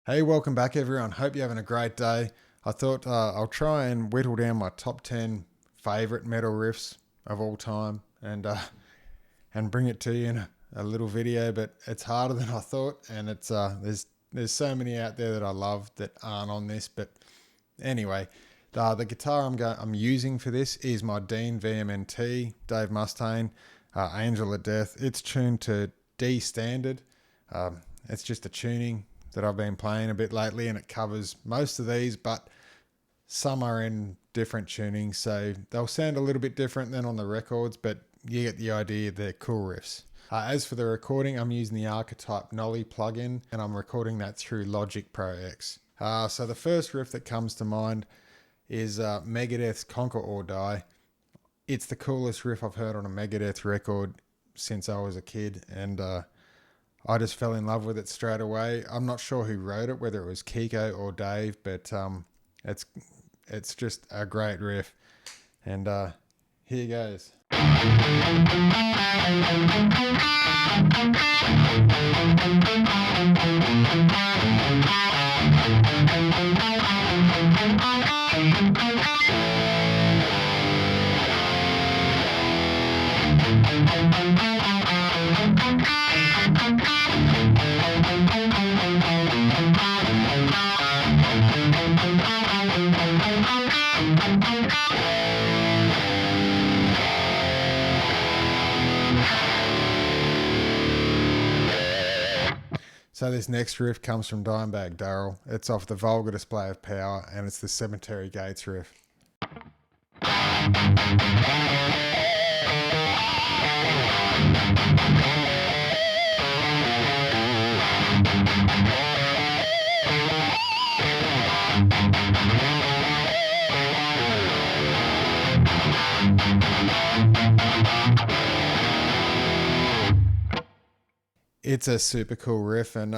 Hey, welcome back everyone. Hope you're having a great day. I thought I'll try and whittle down my top 10 favourite metal riffs of all time and bring it to you in a little video, but it's harder than I thought, and it's there's so many out there that I love that aren't on this. But anyway, the guitar I'm using for this is my Dean VMNT Dave Mustaine Angel of Death. It's tuned to D standard. It's just a tuning that I've been playing a bit lately, and it covers most of these, but some are in different tunings, so they'll sound a little bit different than on the records, but you get the idea. They're cool riffs. As for the recording, I'm using the Archetype Nolly plugin, and I'm recording that through Logic Pro X. So the first riff that comes to mind is Megadeth's Conquer or Die. It's the coolest riff I've heard on a Megadeth record since I was a kid, and I just fell in love with it straight away. I'm not sure who wrote it, whether it was Kiko or Dave, but it's just a great riff. And here goes. So this next riff comes from Dimebag Darrell. It's off the Vulgar Display of Power, and it's the Cemetery Gates riff. It's a super cool riff, and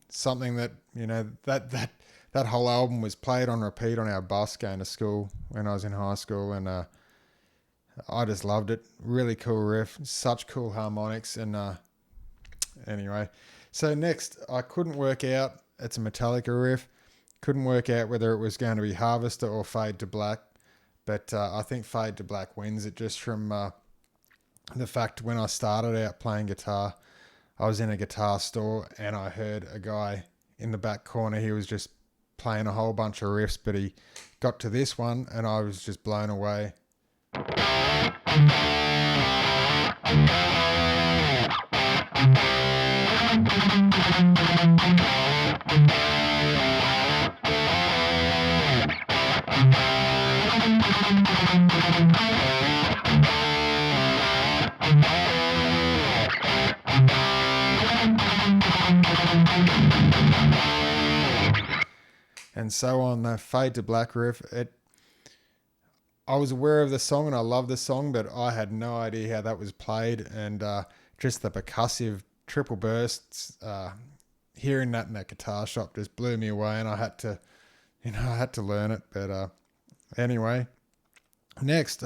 something that, you know, that whole album was played on repeat on our bus going to school when I was in high school, and I just loved it. Really cool riff, such cool harmonics, and anyway. So next, I couldn't work out, it's a Metallica riff, couldn't work out whether it was going to be Harvester or Fade to Black, but I think Fade to Black wins it, just from the fact when I started out playing guitar, I was in a guitar store and I heard a guy in the back corner. He was just playing a whole bunch of riffs, but he got to this one and I was just blown away. And so on the Fade to Black riff, I was aware of the song and I love the song, but I had no idea how that was played, and just the percussive triple bursts, hearing that in that guitar shop just blew me away, and I had to learn it. But anyway, next,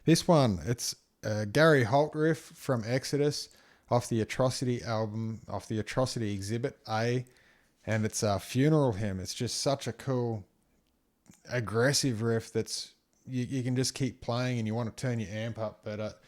this one, it's a Gary Holt riff from Exodus off the Atrocity album, off the Atrocity Exhibit A. And it's a Funeral Hymn. It's just such a cool, aggressive riff that's you can just keep playing and you want to turn your amp up. But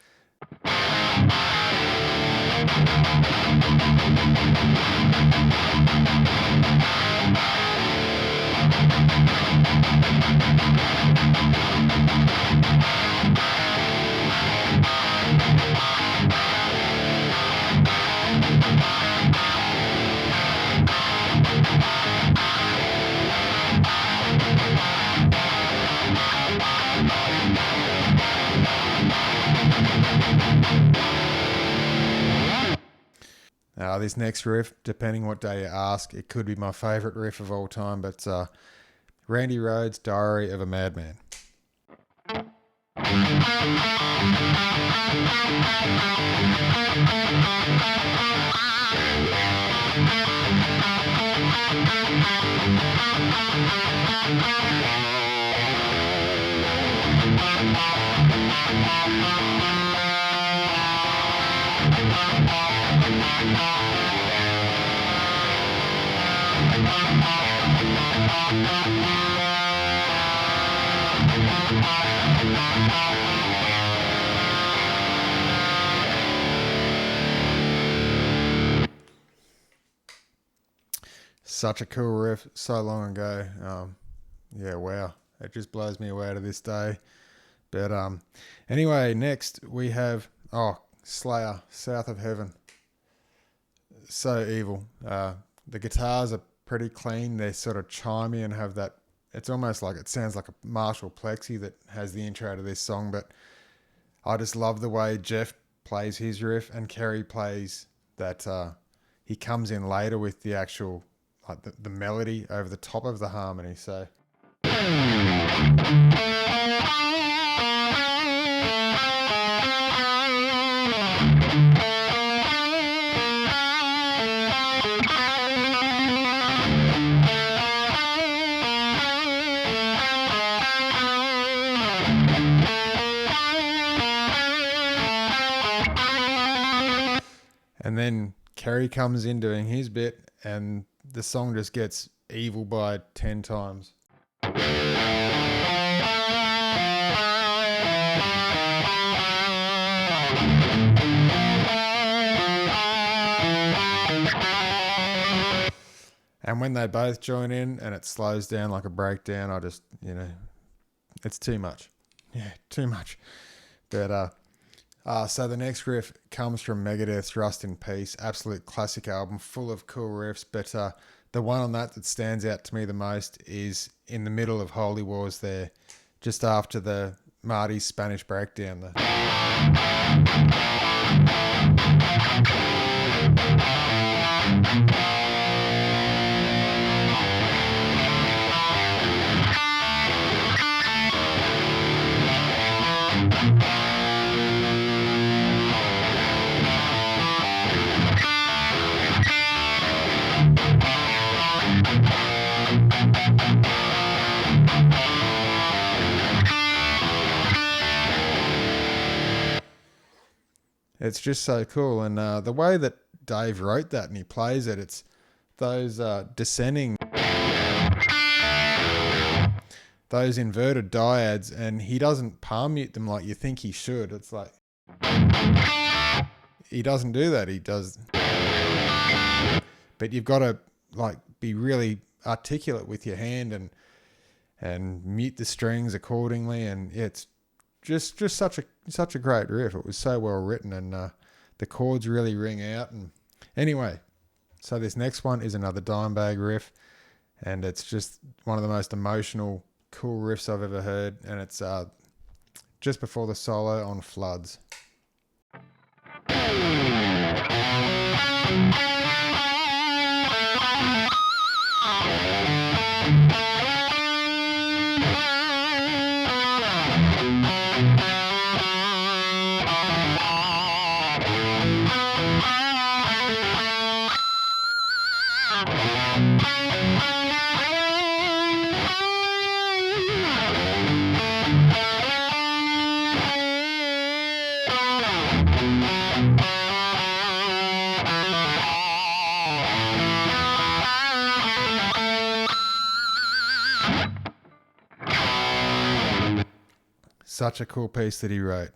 this next riff, depending what day you ask, it could be my favourite riff of all time, but it's Randy Rhoads' Diary of a Madman. Such a cool riff, so long ago. Yeah, wow. It just blows me away to this day. But anyway, next we have Slayer, South of Heaven. So evil. The guitars are pretty clean. They're sort of chimey and have that. It's almost like it sounds like a Marshall Plexi that has the intro to this song. But I just love the way Jeff plays his riff and Kerry plays that. He comes in later with the actual the melody over the top of the harmony. So. And then Kerry comes in doing his bit, and the song just gets evil by 10 times. And when they both join in and it slows down like a breakdown, I just, it's too much. Yeah, too much. But so the next riff comes from Megadeth's Rust in Peace, absolute classic album, full of cool riffs. But the one on that stands out to me the most is in the middle of Holy Wars there, just after the Marty's Spanish breakdown. It's just so cool. And the way that Dave wrote that and he plays it, it's those descending, those inverted dyads, and he doesn't palm mute them like you think he should. It's like, he doesn't do that. He does. But you've got to be really articulate with your hand and mute the strings accordingly. And it's just such a great riff. It was so well written, and the chords really ring out. And anyway, so this next one is another Dimebag riff, and it's just one of the most emotional, cool riffs I've ever heard. And it's just before the solo on Floods. Such a cool piece that he wrote.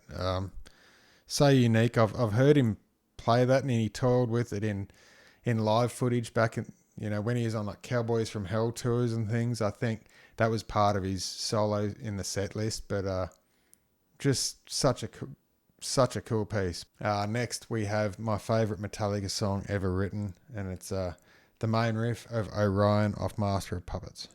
So unique. I've heard him play that, and he toured with it in live footage back in, when he was on like Cowboys from Hell tours and things. I think that was part of his solo in the set list, but just such a cool piece. Next we have my favorite Metallica song ever written, and it's the main riff of Orion off Master of Puppets.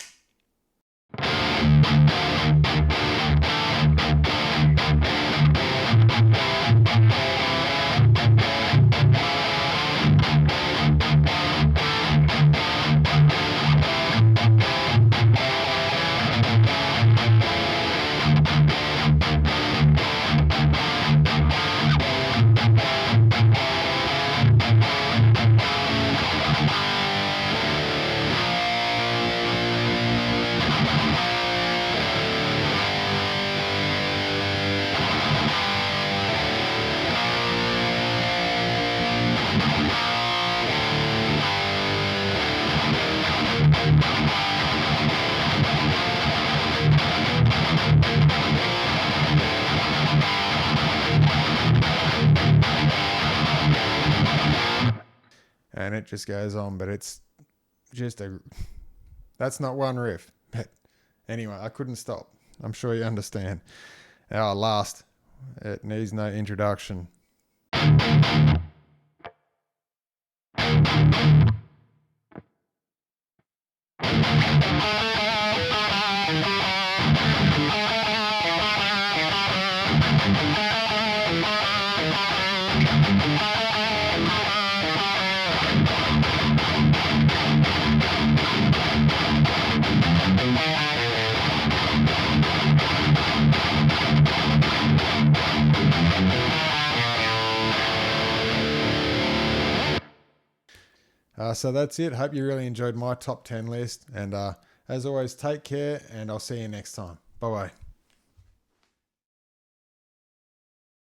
and it just goes on. But it's just that's not one riff. But anyway, I couldn't stop. I'm sure you understand. Our last, it needs no introduction. So that's it. Hope you really enjoyed my top 10 list. And as always, take care, and I'll see you next time. Bye-bye.